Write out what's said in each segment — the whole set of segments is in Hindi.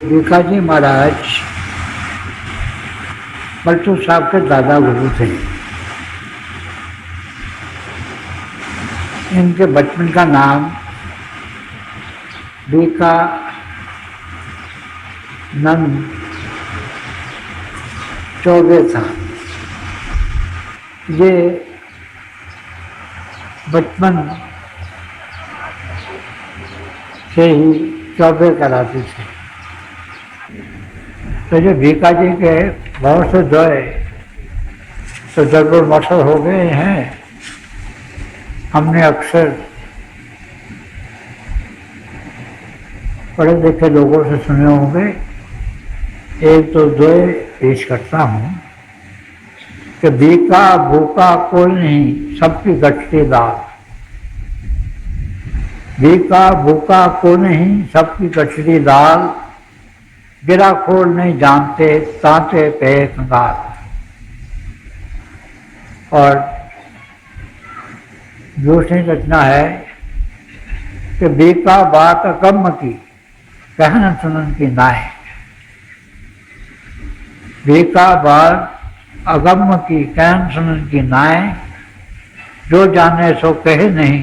भिकाजी महाराज पलटू साहब के दादा गुरु थे। इनके बचपन का नाम भिकानंद चौबे था। ये बचपन से ही चौबे कराते थे। तो जो भिकाजी के बहुत से दोए तो जरूर मशहूर हो गए हैं। हमने अक्सर पढ़े लिखे लोगों से सुने होंगे। एक तो दोए पेश करता हूँ कि भीका भूखा कोई नहीं सबकी गठरी दाल। भीका भूखा कोई नहीं सबकी गठरी दाल। गिरा खोल नहीं जानते तांते पे कंगाल। और दूसरी रचना है कि भीका बात अकम्म की कहन सुनन की नाय। भीका बात अगम्म की कहन सुनन की नाय। जो जाने सो कहे नहीं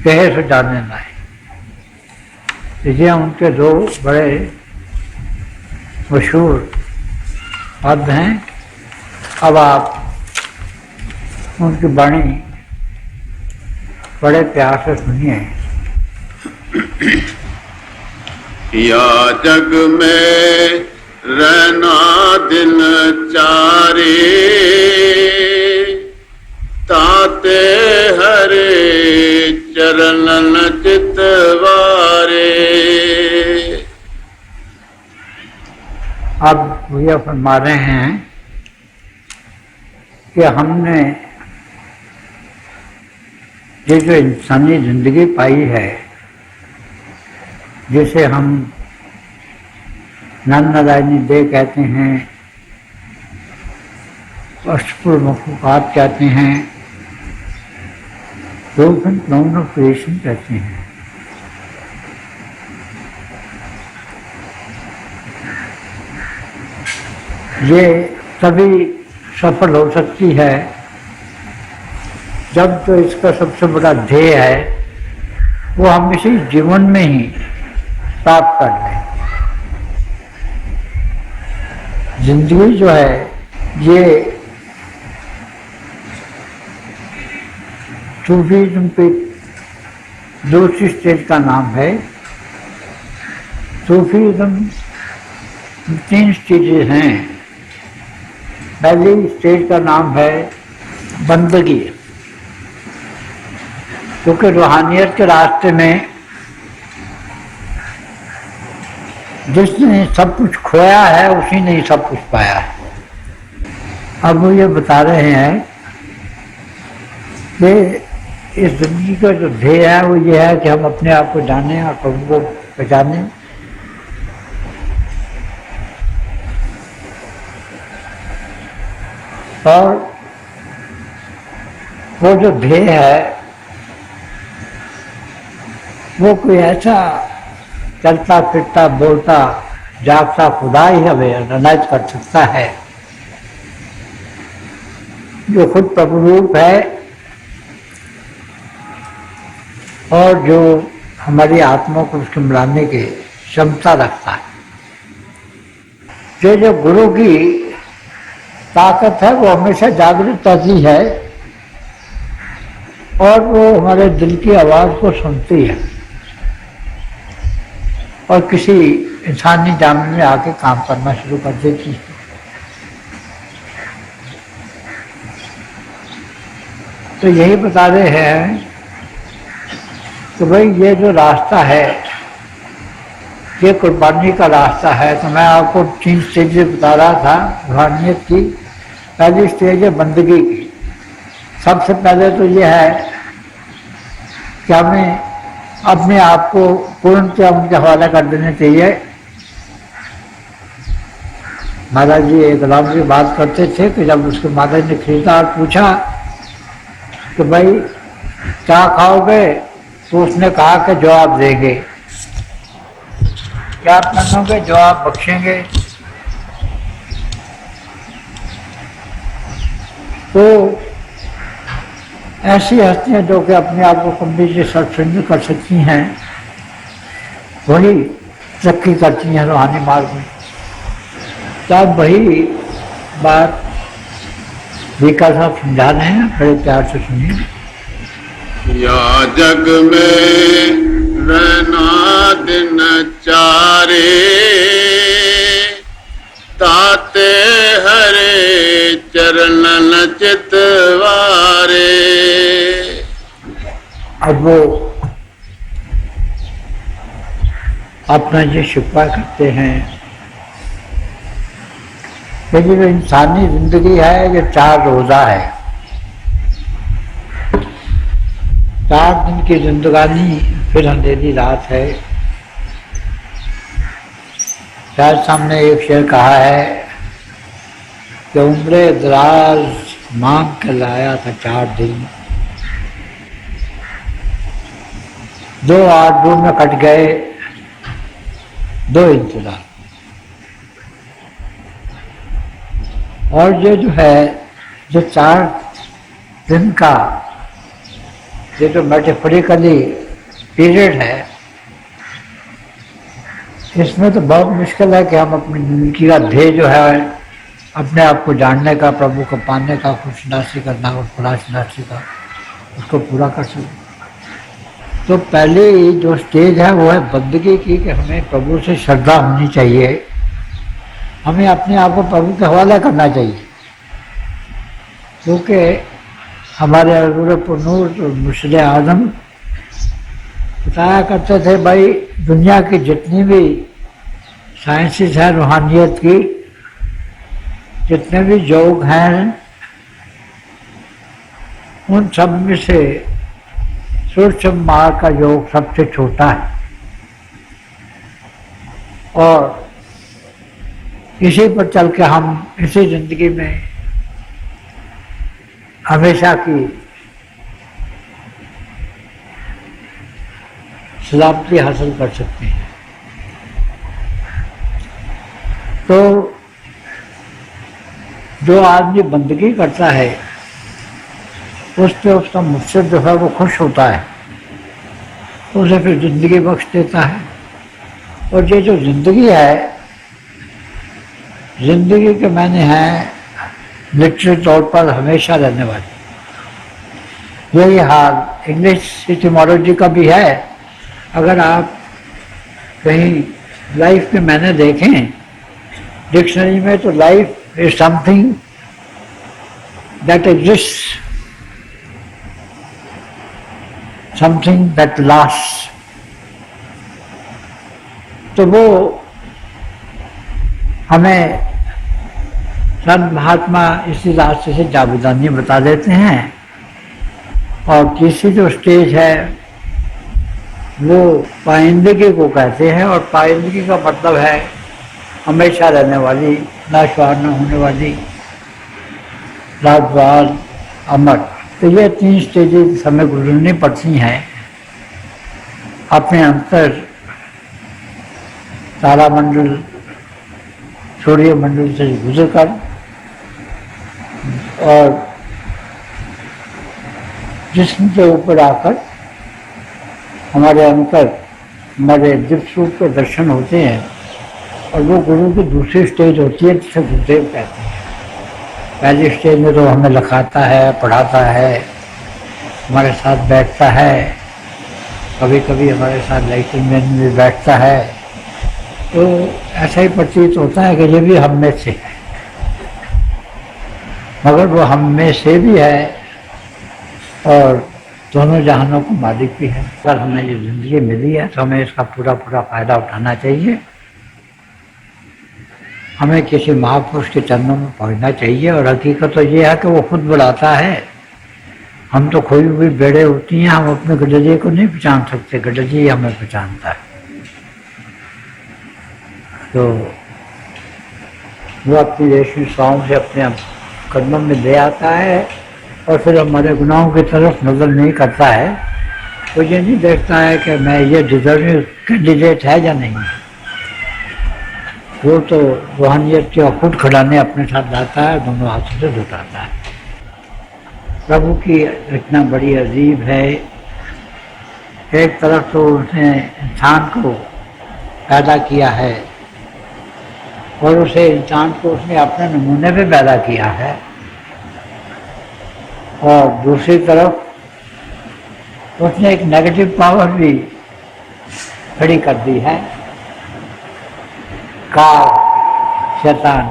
कहे सो जाने नाय। ये उनके दो बड़े मशहूर पद हैं। अब आप उनकी वाणी बड़े प्यार से सुनिए। या जग में रहना दिन चारे ताते हरे चरणन चितवारे। अब ये फरमा रहे हैं कि हमने ये जो इंसानी जिंदगी पाई है, जिसे हम नारायणी देह कहते हैं, अष्टपुर मखलूकात कहते हैं, क्लोन ऑफ क्रिएशन कहते हैं। ये तभी सफल हो सकती है जब तो इसका सबसे बड़ा ध्येय है वो हम इसी जीवन में ही प्राप्त कर लें। जिंदगी जो है ये सूफीज्म पे दूसरी स्टेज का नाम है। सूफीज्म 3 स्टेजेस हैं। पहली स्टेज का नाम है बंदगी, क्योंकि रूहानियत के रास्ते में जिसने सब कुछ खोया है उसी ने सब कुछ पाया है। अब वो ये बता रहे हैं कि इस जिंदगी का जो ध्येय है वो ये है कि हम अपने आप को जानें और प्रभु को पहचानें। और वो जो ध्येय है वो कोई ऐसा चलता फिरता बोलता जागता खुदा ही हमें रियलाइज कर सकता है, जो खुद प्रभु रूप है और जो हमारी आत्मा को उसके मिलाने की क्षमता रखता है। जो गुरु की ताकत है वो हमेशा जागृत रहती है और वो हमारे दिल की आवाज़ को सुनती है और किसी इंसानी जामन में आके काम करना शुरू कर देती है। तो यही बता रहे हैं कि भाई ये जो रास्ता है ये कुर्बानी का रास्ता है। तो मैं आपको 3 स्टेजेस बता रहा था रूहानियत की। पहली स्टेज है बंदगी की। सबसे पहले तो ये है कि हमें अपने आप को पूर्णतः उनके हवाले कर देना चाहिए। महाराज जी एक गुलाम की बात करते थे कि जब उसके माता जी ने खरीदा और पूछा कि भाई क्या खाओगे, तो उसने कहा कि जो आप देंगे। क्या आप मानोगे जो आप बख्शेंगे? तो ऐसी हस्तियां जो कि अपने आप को कम्प्लीटली सर्वसंग कर सकती हैं, वही तरक्की करती हैं रूहानी मार्ग में। तो आप वही बात विका साहब समझा रहे हैं, बड़े प्यार से सुनिए। या जग में रहना दिन चारे, ताते हरे चरणन चितवारे। अब वो अपना ये शिकवा करते हैं कि जो इंसानी जिंदगी है ये 4 रोजा है। 4 दिन की जिंदगानी फिर अंधेरी रात है। शायद सामने एक शेर कहा है कि उम्र दराज मांग कर लाया था 4 दिन, 2 8 2 में कट गए 2 इंतजार। और ये जो है जो 4 दिन का ये जो मेटाफोरिकली पीरियड है, इसमें तो बहुत मुश्किल है कि हम अपनी जिंदगी का ध्येय जो है अपने आप को जानने का, प्रभु को पाने का, खुशनासी करना और खुदाशनासी का, उसको पूरा कर सकें। तो पहले जो स्टेज है वो है बंदगी की, कि हमें प्रभु से श्रद्धा होनी चाहिए, हमें अपने आप को प्रभु के हवाले करना चाहिए। क्योंकि हमारे नूर मुर्शिद आज़म बताया करते थे, भाई दुनिया की जितनी भी साइंसेस हैं रूहानियत की, जितने भी योग हैं, उन सब में से सूक्ष्म मार्ग का योग सबसे छोटा है। और इसी पर चल के हम इसी जिंदगी में हमेशा की सलामती हासिल कर सकते हैं। तो जो आदमी बंदगी करता है उस पर उसका मुर्शिद जो है वो खुश होता है, उसे फिर जिंदगी बख्श देता है। और ये जो जिंदगी है, जिंदगी के मायने हैं लिटरेरी तौर पर हमेशा रहने वाली। यही हाल इंग्लिश इटिमोलॉजी का भी है। अगर आप कहीं लाइफ के मायने देखें डिक्शनरी में, तो life is something that exists, something that lasts. तो वो हमें संत महात्मा इसी रास्ते से जावेदानी बता देते हैं। और तीसरी जो स्टेज है वो पाइंदगी को कहते हैं, और पाइंदगी का मतलब है हमेशा रहने वाली, नाशवार न होने वाली, राजवार, अमर। तो ये 3 स्टेजेस हमें गुजरनी पड़ती हैं अपने अंतर तारामंडल, सूर्य मंडल से गुजरकर, और जिस्म के ऊपर आकर हमारे अंतर, हमारे दिव्य स्वरूप के दर्शन होते हैं। और वो गुरु की दूसरी स्टेज होती है जिसे गुरुदेव कहते हैं। पहली स्टेज में तो हमें लिखाता है, पढ़ाता है, हमारे साथ बैठता है, कभी कभी हमारे साथ लाइटिंग में भी बैठता है। तो ऐसा ही प्रतीत होता है कि ये भी हम में से है, मगर वो हम में से भी है और दोनों जहानों को मालिक भी है। अगर हमें ये जिंदगी मिली है तो हमें इसका पूरा पूरा फायदा उठाना चाहिए। हमें किसी महापुरुष के चरणों में पहुंचना चाहिए। और हकीकत तो ये है कि वो खुद बुलाता है। हम तो खोई हुई बेड़े होती हैं, हम अपने गडरिए को नहीं पहचान सकते, गडरिए हमें पहचानता है। तो वो अपनी रेशमी सांव से अपने कदमों में ले आता है और फिर हमारे गुनाहों की तरफ नजर नहीं करता है। वो ये नहीं देखता है कि मैं ये डिजर्विंग कैंडिडेट है या नहीं, वो तो रूहानियत के अखुट खड़ाने अपने साथ लाता है, दोनों हाथों से जुटाता है। प्रभु की रचना बड़ी अजीब है। एक तरफ तो उसने इंसान को पैदा किया है और उसे इंसान को उसने अपने नमूने पे पैदा किया है, और दूसरी तरफ उसने एक नेगेटिव पावर भी खड़ी कर दी है, काल, शैतान।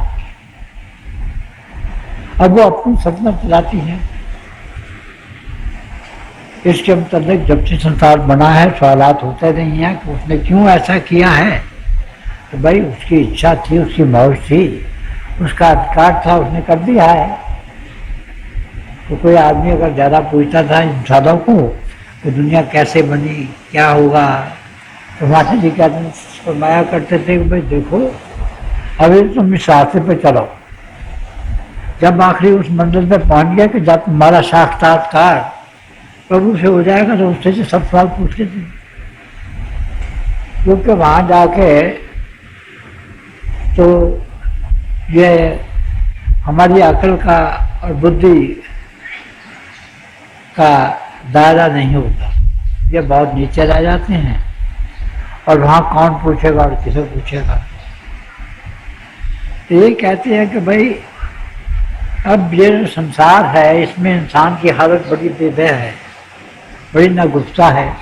अब वो अपनी सल्तनत चलाती है। इसके मुताबिक जब से संसार बना है सवालात होते नहीं हैं कि उसने क्यों ऐसा किया है। तो भाई उसकी इच्छा थी, उसकी मौज थी, उसका अधिकार था, उसने कर दिया है। तो कोई आदमी अगर ज़्यादा पूछता था इंसानों को कि दुनिया कैसे बनी, क्या होगा, तो माता जी कहते फरमाया करते थे कि भाई देखो अभी तुम इस रास्ते पे चलो, जब आखिरी उस मंजिल पे पहुंच गया कि जब तुम्हारा साक्षात्कार प्रभु से हो जाएगा तो उससे से सब सवाल पूछ लेते, क्योंकि वहाँ जाके तो ये हमारी अकल का और बुद्धि का दायरा नहीं होता, ये बहुत नीचे रह जाते हैं। और वहाँ कौन पूछेगा और किसे पूछेगा। तो ये कहते हैं कि भाई अब ये जो संसार है इसमें इंसान की हालत बड़ी बेबह है, बड़ी नागुफ्ता है।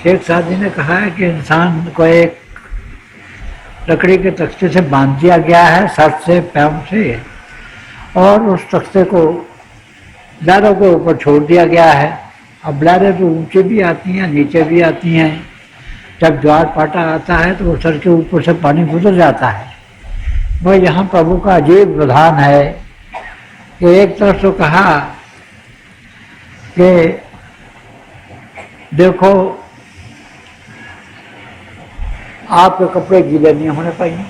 शेख सादी ने कहा है कि इंसान को एक लकड़ी के तख्ते से बांध दिया गया है, सर से पैर से, और उस तख्ते को लहरों के ऊपर छोड़ दिया गया है। अब लहरें तो ऊंचे भी आती हैं, नीचे भी आती हैं। जब ज्वार पाटा आता है तो वो सर के ऊपर से पानी गुजर जाता है। वह यहाँ प्रभु का अजीब विधान है कि एक तरफ तो कहा कि देखो आपके कपड़े गीले नहीं होने पाएंगे,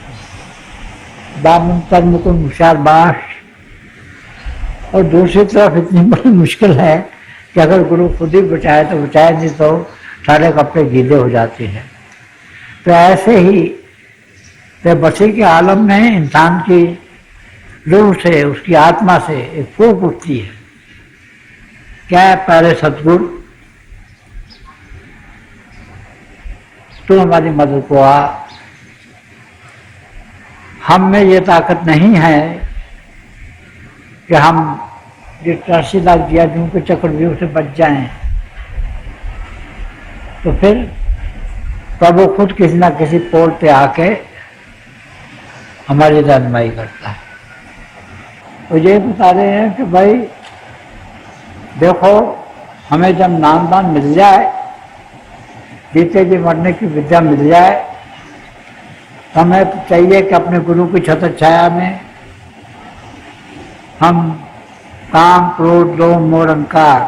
दामन तर मुकुल मुशार बाश। और दूसरी तरफ इतनी बड़ी मुश्किल है कि अगर गुरु खुद ही बचाए तो बचाए, नहीं तो सारे कपड़े गीले हो जाते हैं। तो ऐसे ही बसी के आलम में इंसान की रूह से, उसकी आत्मा से एक फूंक उठती है, क्या है प्यारे सतगुरु तू हमारी मदद को आ। हम में ये ताकत नहीं है कि हम ये 83 लाख दियादियों के चक्रव्यूह से बच जाएं। तो फिर प्रभु खुद किसी ना किसी पोल पे आके हमारी रहनुमाई करता है। तो ये बता रहे हैं कि भाई देखो हमें जब नामदान मिल जाए, जीते जी मरने की विद्या मिल जाए, तो हमें चाहिए कि अपने गुरु की छत्र छाया में हम काम, क्रोध, लोभ, मोह, अहंकार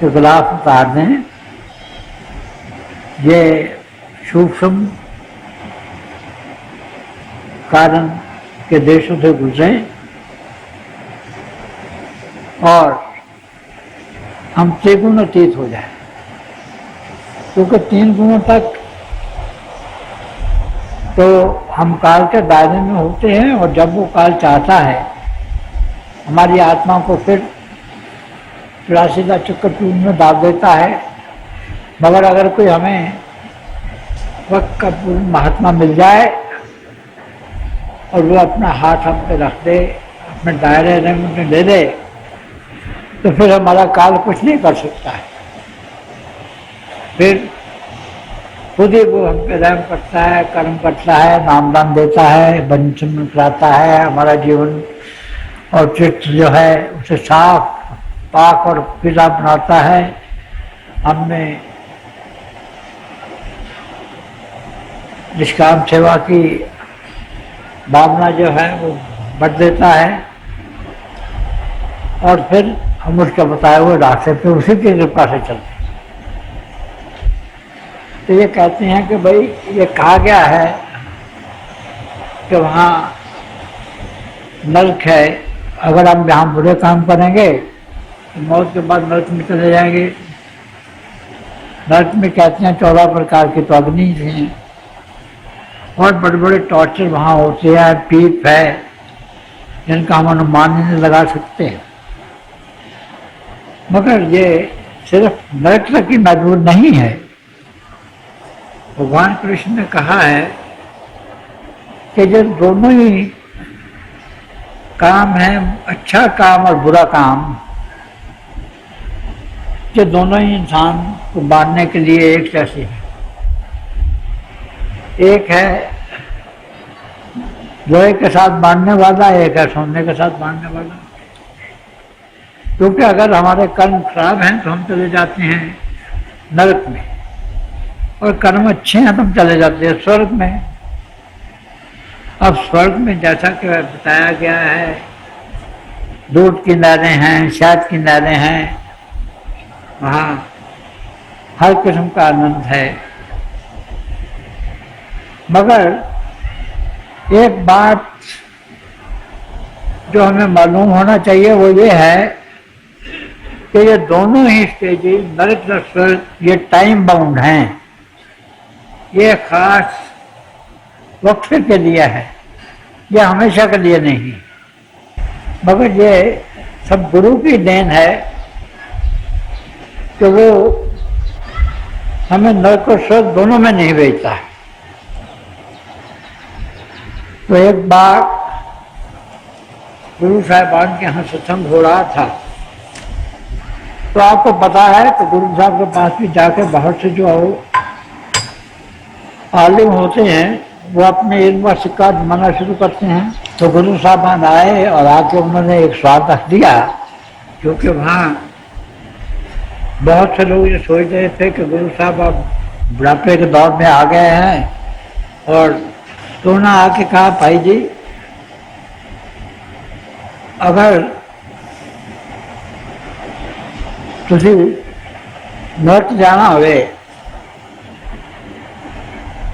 के खिलाफ उतार दें। ये सूक्ष्म कारण के देशों से गुजरें और हम त्रिगुण अतीत हो जाए, क्योंकि 3 गुणों तक तो हम काल के दायरे में होते हैं। और जब वो काल चाहता है हमारी आत्मा को फिर 83 चक्रव्यूह में डाल देता है। मगर अगर कोई हमें वक्त का महात्मा मिल जाए और वो अपना हाथ हम पे रख दे, अपने दायरे में दे दे, तो फिर हमारा काल कुछ नहीं कर सकता है। फिर खुद ही वो हम पे रहम करता है, कर्म करता है, नामदान देता है, बंचन कराता है। हमारा जीवन और चित्त जो है उसे साफ, पाक और पीला बनाता है। हमने निष्काम सेवा की भावना जो है वो बढ़ देता है और फिर हम उसके बताए हुए रास्ते पे उसी की कृपा से चलते हैं। तो ये कहते हैं कि भाई ये कहा गया है कि वहाँ नरक है, अगर हम यहाँ बुरे काम करेंगे तो मौत के बाद नरक में चले जाएंगे। नरक में कहते हैं 14 प्रकार की तो अग्नि हैं, और बड़े बड़े टॉर्चर वहाँ होते हैं, पीप है, जिनका हम अनुमान नहीं लगा सकते। मगर ये सिर्फ नरक तक ही महदूद नहीं है। भगवान कृष्ण ने कहा है कि जो दोनों ही काम है, अच्छा काम और बुरा काम, ये दोनों ही इंसान को मारने के लिए एक जैसे हैं। एक है लोहे के साथ बांधने वाला, एक है सोने के साथ बांधने वाला। क्योंकि अगर हमारे कर्म खराब हैं तो हम चले जाते हैं नरक में, और कर्म अच्छे हैं तो हम चले जाते हैं स्वर्ग में। अब स्वर्ग में जैसा कि बताया गया है, दूध की नहरें हैं, शहद की नहरें हैं, वहाँ हर किस्म का आनंद है। मगर एक बात जो हमें मालूम होना चाहिए वो ये है कि ये दोनों ही स्टेजेस, नरक और स्वर्ग, ये टाइम बाउंड हैं। ये खास वक्त के लिए है, ये हमेशा के लिए नहीं। मगर ये सब गुरु की देन है कि वो हमें नरक और स्वर्ग दोनों में नहीं भेजता है। तो एक बार गुरु साहिबान के यहाँ सत्संग हो रहा था, तो आपको पता है तो गुरु साहब के पास भी जाके बाहर से जो आलिम होते हैं वो अपने इल्म सिक्का जमाना शुरू करते हैं। तो गुरु साहबान आए और आके उन्होंने एक सवाल रख दिया, क्योंकि वहाँ बहुत से लोग ये सोच रहे थे कि गुरु साहब अब बुढ़ापे के दौर में आ गए हैं। और तो उन्होंने आके कहा, भाई जी अगर तुसी नरक जाना होवे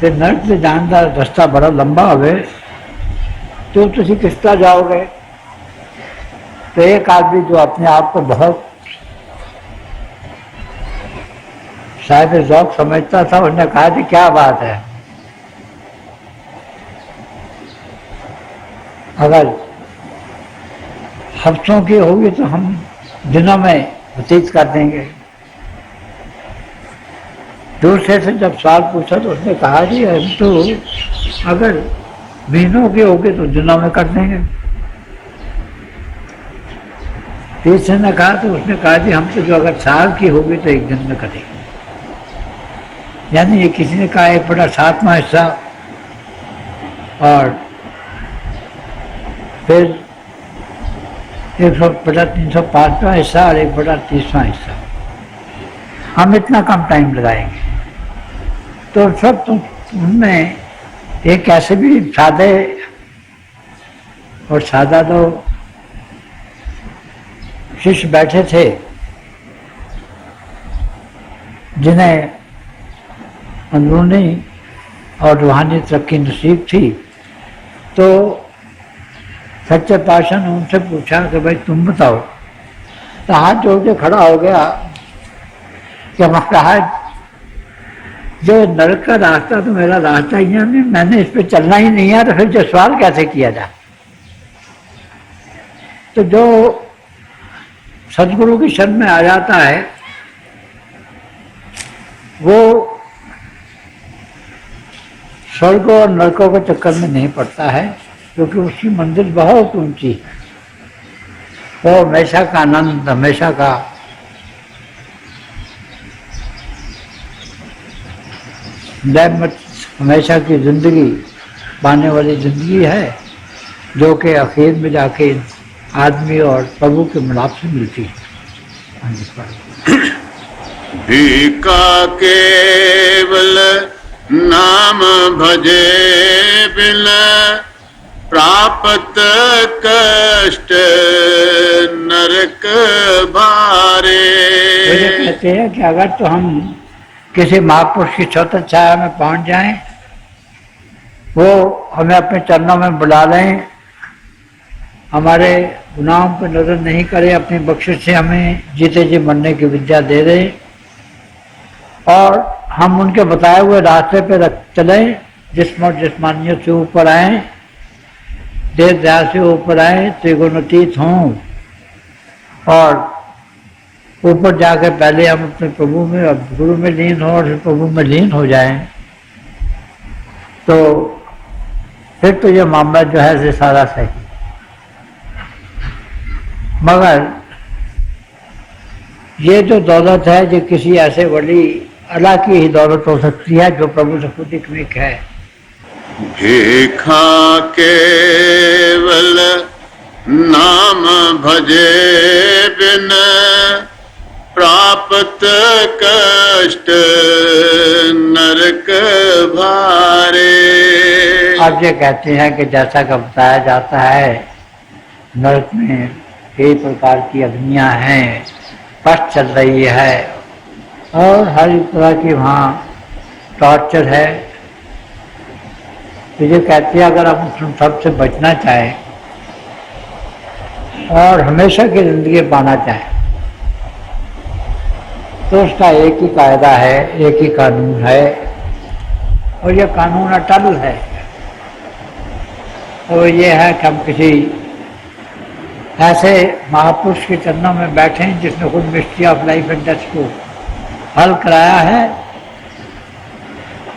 तो नरक से जाने का रास्ता बड़ा लंबा होवे, तो तुसी किस तरह जाओगे? तो एक आदमी जो अपने आप को बहुत शायद ज़ौक़ समझता था, उसने कहा कि क्या बात है, अगर हफ्तों की होगी तो हम दिनों में व्यतीत कर देंगे। दूसरे से जब सवाल पूछा तो उसने कहा जी हम तो अगर महीनों की होगी तो दिनों में कर देंगे। तीसरे ने कहा तो उसने कहा जी हम तो जो अगर साल की होगी तो एक दिन में करेंगे। यानी ये किसी ने कहा 1/7वां हिस्सा, और फिर 1/305वां हिस्सा और 1/30वां हिस्सा, हम इतना कम टाइम लगाएंगे। तो सब तो उनमें एक ऐसे भी सादे और सादा तो शिष्य बैठे थे जिन्हें अंदरूनी और रूहानी तरक्की नसीब थी। तो सच्चे पातशाह ने उनसे पूछा कि भाई तुम बताओ। तो हाथ जोड़ के खड़ा हो गया कि महाराज जो नरक का रास्ता तो मेरा रास्ता ही है, मैंने इस पे चलना ही नहीं है, तो फिर जो सवाल कैसे किया जाए। तो जो सदगुरु की शरण में आ जाता है वो स्वर्ग और नरकों के चक्कर में नहीं पड़ता है, क्योंकि उसकी मंजिल बहुत ऊंची, वो हमेशा का आनंद, हमेशा का रहमत, हमेशा की जिंदगी पाने वाली जिंदगी है, जो कि आखिर में जाके आदमी और प्रभु के मिलाप से मिलती है। भीका केवल नाम भजे बिन प्राप्त कष्ट नरक भारे। तो ये कहते हैं कि अगर तो हम किसी महापुरुष की छत्र छाया में पहुंच जाएं, वो हमें अपने चरणों में बुला लें, हमारे गुनाहों पर नजर नहीं करे, अपनी बख्शिश से हमें जीते जी मरने की विद्या दे दें, और हम उनके बताए हुए रास्ते पे चलें जिस्म और जिस्मानियत से ऊपर आए, देह दया से ऊपर आए, त्रिगुणातीत हों और ऊपर जाकर पहले हम अपने प्रभु में, अब गुरु में लीन हो और फिर प्रभु में लीन हो जाएं, तो फिर तो ये मामला जो है ये सारा सही। मगर ये जो दौलत है जो किसी ऐसे वली अल्लाह की ही दौलत हो सकती है जो प्रभु से खुद इकमीक है। भीखा केवल नाम भजे बिन प्राप्त कष्ट नरक भारे। आप ये कहते हैं कि जैसा कि बताया जाता है नरक में कई प्रकार की अग्नियां हैं, कष्ट चल रही है और हर तरह की वहाँ टॉर्चर है। तो ये कहते हैं अगर हम उन सबसे बचना चाहें और हमेशा की जिंदगी पाना चाहें तो उसका एक ही कायदा है, एक ही कानून है और यह कानून अटल है। और ये है कि हम किसी ऐसे महापुरुष के चरणों में बैठे हैं जिसने खुद mystery of life and death को हल कराया है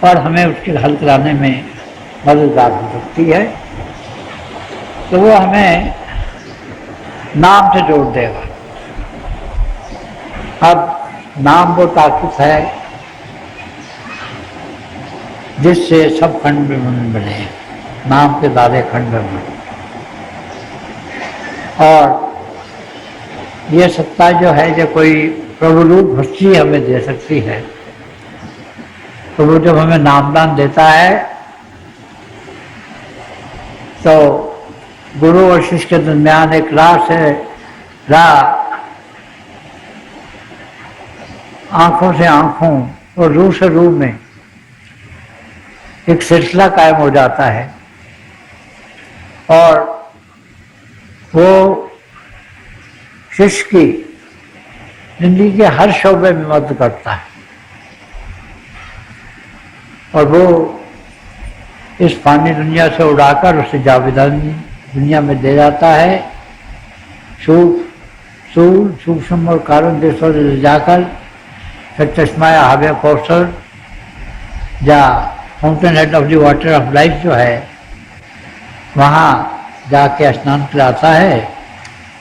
और हमें उसके हल कराने में मददगार हो सकती है। तो वो हमें नाम से जोड़ देगा। अब नाम वो ताकत है जिससे सब खंड में बने, नाम के दादे खंड में बने। और ये सत्ता जो है जो कोई प्रभुरूप हस्ती हमें दे सकती है। तो वो जब हमें नामदान देता है तो गुरु और शिष्य के दरमियान एक आंखों से आंखों और रूह से रूह में एक सिलसिला कायम हो जाता है और वो शिष्य की जिंदगी के हर शोबे में मदद करता है और वो इस फानी दुनिया से उड़ाकर उसे जावेदानी दुनिया में दे जाता है। सूक्ष्म और कारण देशों से ले जाकर फिर चश्माया हावे कौशल या fountain head of the water of life जो है वहाँ जाके स्नान कराता है।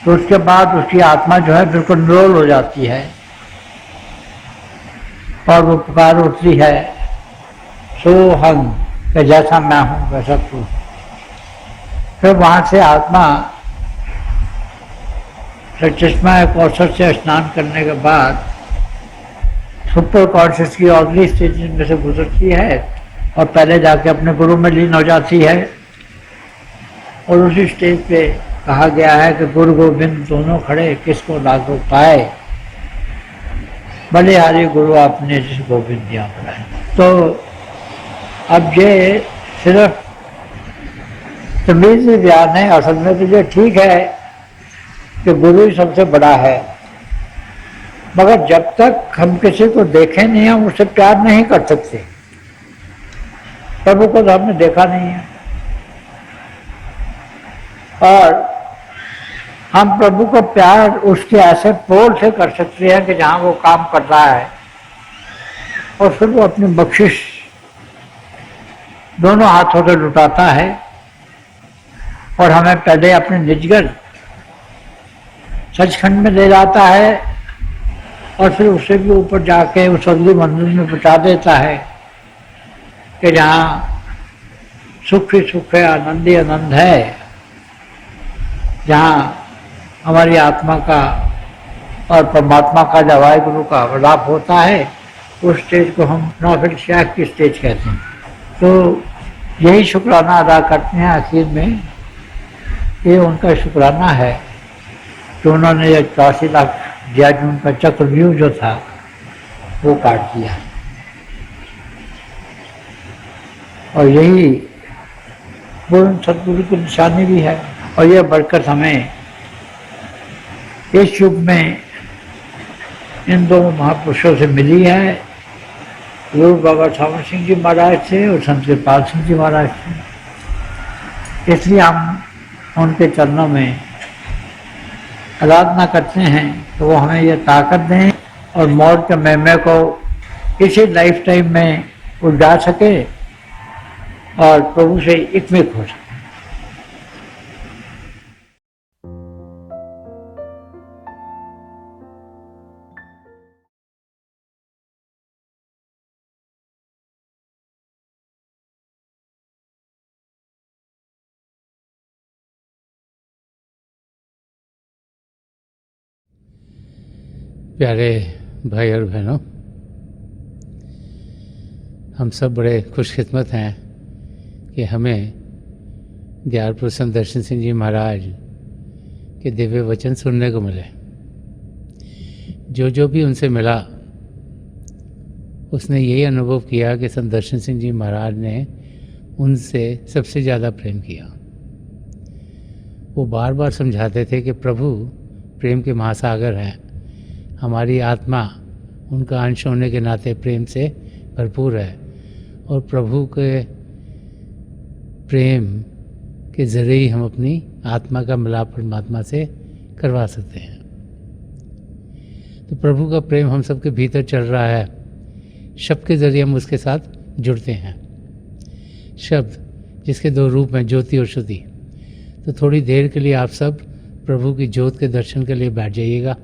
तो उसके बाद उसकी आत्मा जो है बिल्कुल निरोल हो जाती है और वो पुकार उठती है सोहम कि जैसा मैं हूँ वैसा तू। फिर वहाँ से आत्मा चश्मा कौशल से स्नान करने के बाद सुपर कॉन्शियस की अगली स्टेज में से गुजरती है और पहले जाके अपने गुरु में लीन हो जाती है। और उसी स्टेज पे कहा गया है कि गुरु गोविंद दोनों खड़े किसको लागू पाए, भले हारी गुरु आपने जिस गोविंद दिया पड़ा। तो अब ये सिर्फ तमीज़ ज्ञान है। असल में तो ये ठीक है कि गुरु ही सबसे बड़ा है, मगर जब तक हम किसी को देखें नहीं हम उससे प्यार नहीं कर सकते। प्रभु को तो हमने देखा नहीं है और हम प्रभु को प्यार उसके ऐसे पोल से कर सकते हैं कि जहाँ वो काम कर रहा है और फिर वो अपनी बख्शिश दोनों हाथों से लुटाता है और हमें पहले अपने निजगढ़ सचखंड में ले जाता है और फिर उससे भी ऊपर जाके उस अगली मंजिल में पहुंचा देता है कि जहाँ सुख ही सुख है, आनंद ही आनंद है, जहाँ हमारी आत्मा का और परमात्मा का जब वाहिगुरु का लाभ होता है उस स्टेज को हम नौफिल शाह की स्टेज कहते हैं। तो यही शुक्राना अदा करते हैं आखिर में। ये उनका शुक्राना है कि उन्होंने ये 84 लाख दिया जो उनका चक्रव्यूह जो था वो काट दिया। और यही पूर्ण सदगुरु की निशानी भी है और यह बरकत हमें इस युग में इन दो महापुरुषों से मिली है। रूप बाबा थावर सिंह जी महाराज थे और संत कृपाल सिंह जी महाराज थे। इसलिए हम उनके चरणों में आराधना करते हैं तो वो हमें ये ताकत दें और मौत के महिमा को इसी लाइफ टाइम में उजा सके और प्रभु से एकमिक हो सके। प्यारे भाई और बहनों, हम सब बड़े खुशकिस्मत हैं कि हमें दयाल संत दर्शन सिंह जी महाराज के दिव्य वचन सुनने को मिले। जो भी उनसे मिला उसने यही अनुभव किया कि संत दर्शन सिंह जी महाराज ने उनसे सबसे ज़्यादा प्रेम किया। वो बार बार समझाते थे कि प्रभु प्रेम के महासागर हैं, हमारी आत्मा उनका अंश होने के नाते प्रेम से भरपूर है और प्रभु के प्रेम के ज़रिए ही हम अपनी आत्मा का मिलाप परमात्मा से करवा सकते हैं। तो प्रभु का प्रेम हम सबके भीतर चल रहा है, शब्द के ज़रिए हम उसके साथ जुड़ते हैं। शब्द जिसके दो रूप हैं, ज्योति और श्रुति। तो थोड़ी देर के लिए आप सब प्रभु की ज्योत के दर्शन के लिए बैठ जाइएगा।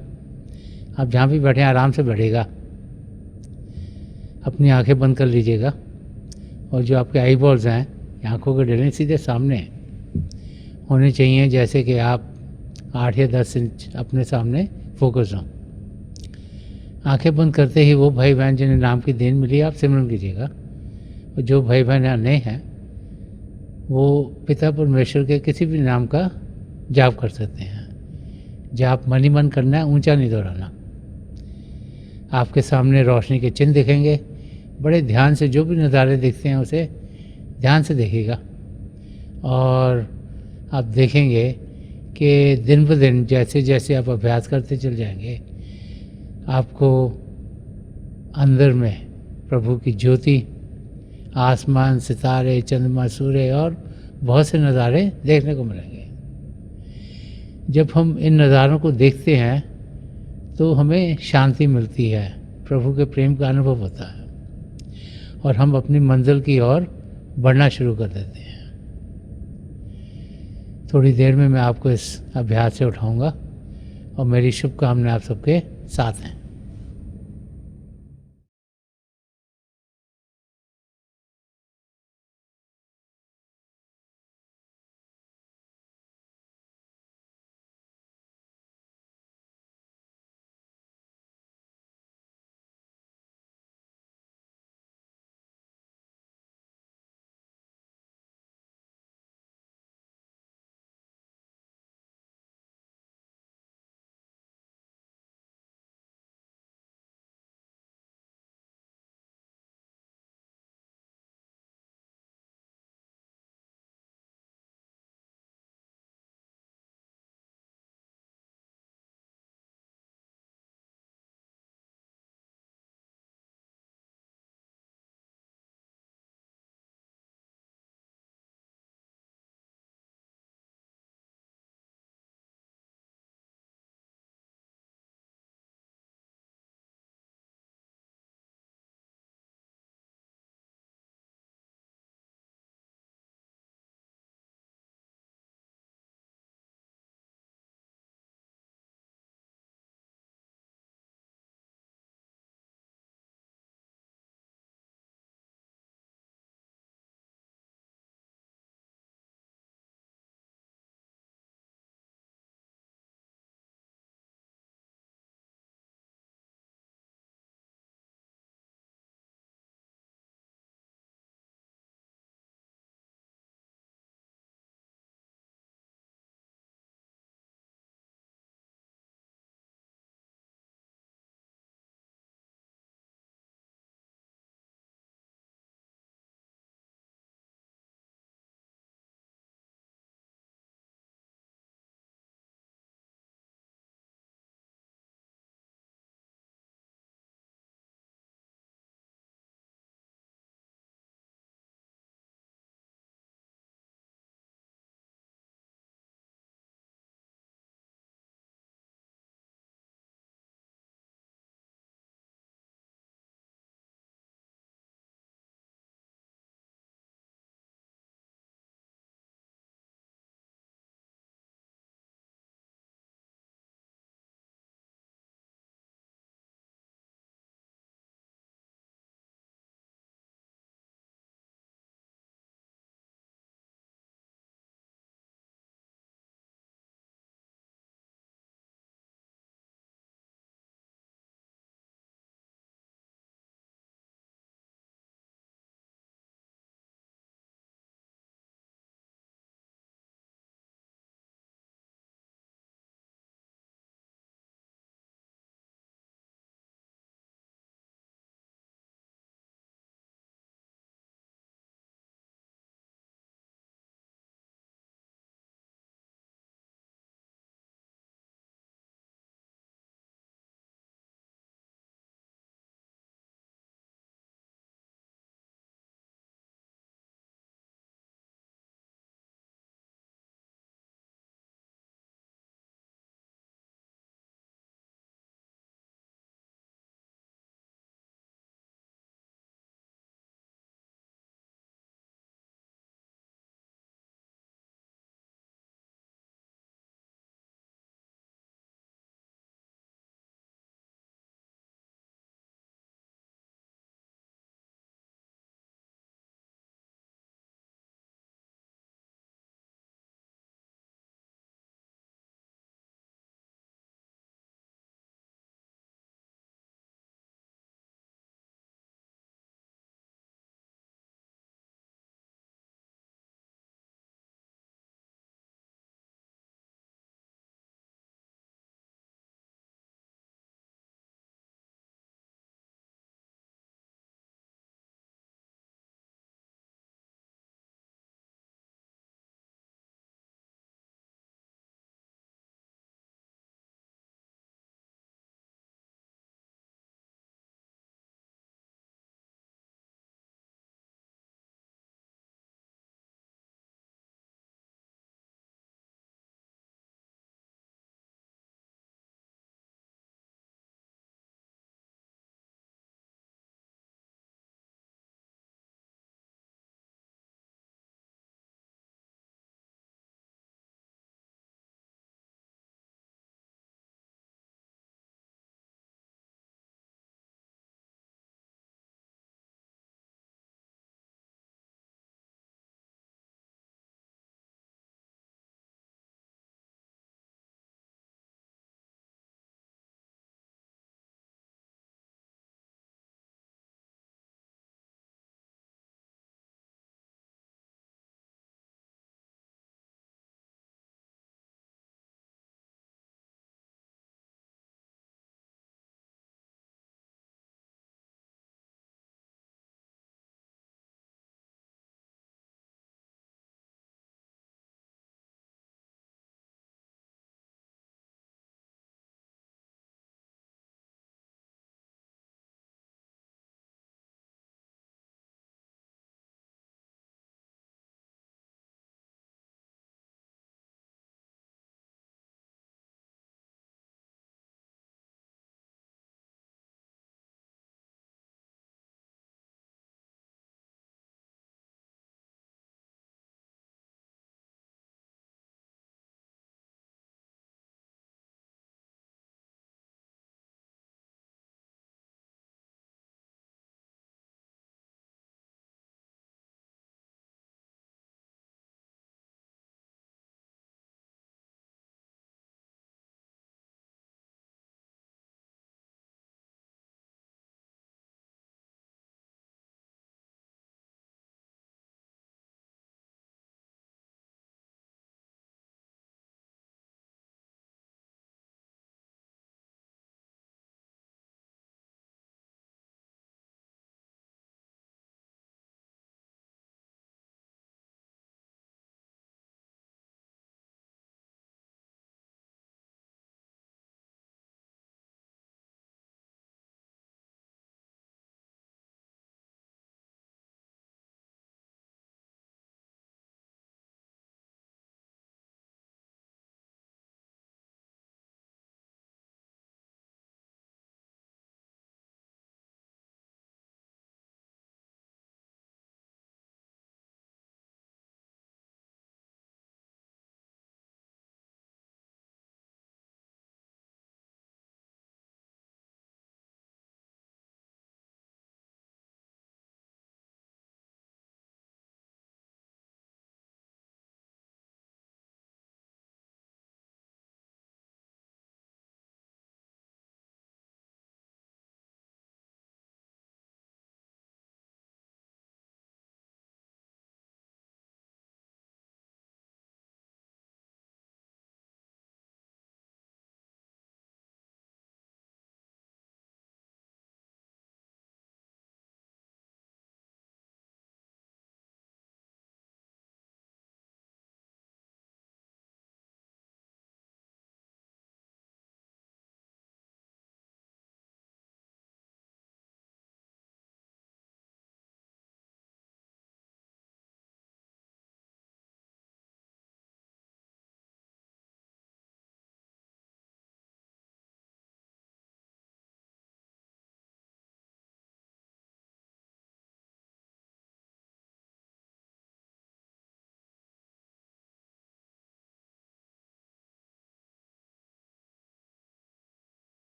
आप जहाँ भी बैठे आराम से बैठेगा, अपनी आंखें बंद कर लीजिएगा और जो आपके आई बॉल्स हैं, आंखों के डेले सीधे सामने होने चाहिए, जैसे कि आप 8 या 10 इंच अपने सामने फोकस हों। आंखें बंद करते ही वो भाई बहन जिन्हें नाम की देन मिली आप सिमरन कीजिएगा, और जो भाई बहन नए हैं वो पिता परमेश्वर के किसी भी नाम का जाप कर सकते हैं। जाप मन ही मन करना है, ऊंचा नहीं दोहराना। आपके सामने रोशनी के चिन्ह दिखेंगे, बड़े ध्यान से जो भी नज़ारे दिखते हैं उसे ध्यान से देखिएगा और आप देखेंगे कि दिन ब दिन जैसे जैसे आप अभ्यास करते चल जाएंगे, आपको अंदर में प्रभु की ज्योति, आसमान, सितारे, चंद्रमा, सूर्य और बहुत से नज़ारे देखने को मिलेंगे। जब हम इन नज़ारों को देखते हैं तो हमें शांति मिलती है, प्रभु के प्रेम का अनुभव होता है और हम अपनी मंजिल की ओर बढ़ना शुरू कर देते हैं। थोड़ी देर में मैं आपको इस अभ्यास से उठाऊंगा और मेरी शुभकामनाएं आप सबके साथ हैं।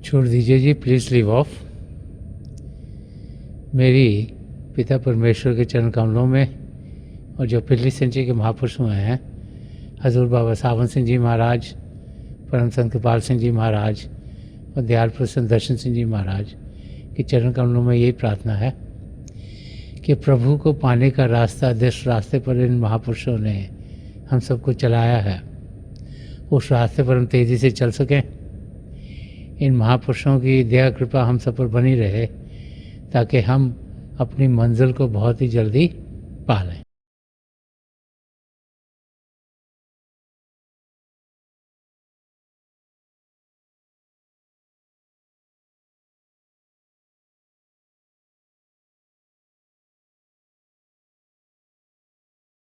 छोड़ दीजिए जी, प्लीज़ लीव ऑफ। मेरी पिता परमेश्वर के चरण कमलों में और जो पिछली सेंचुरी के महापुरुष हुए हैं, हजूर बाबा सावन सिंह जी महाराज, परम संत कृपाल सिंह जी महाराज और दयाल प्रसन्न दर्शन सिंह जी महाराज के चरण कमलों में यही प्रार्थना है कि प्रभु को पाने का रास्ता, जिस रास्ते पर इन महापुरुषों ने हम सबको चलाया है, उस रास्ते पर हम तेज़ी से चल सकें। इन महापुरुषों की दया कृपा हम सब पर बनी रहे ताकि हम अपनी मंजिल को बहुत ही जल्दी पा लें।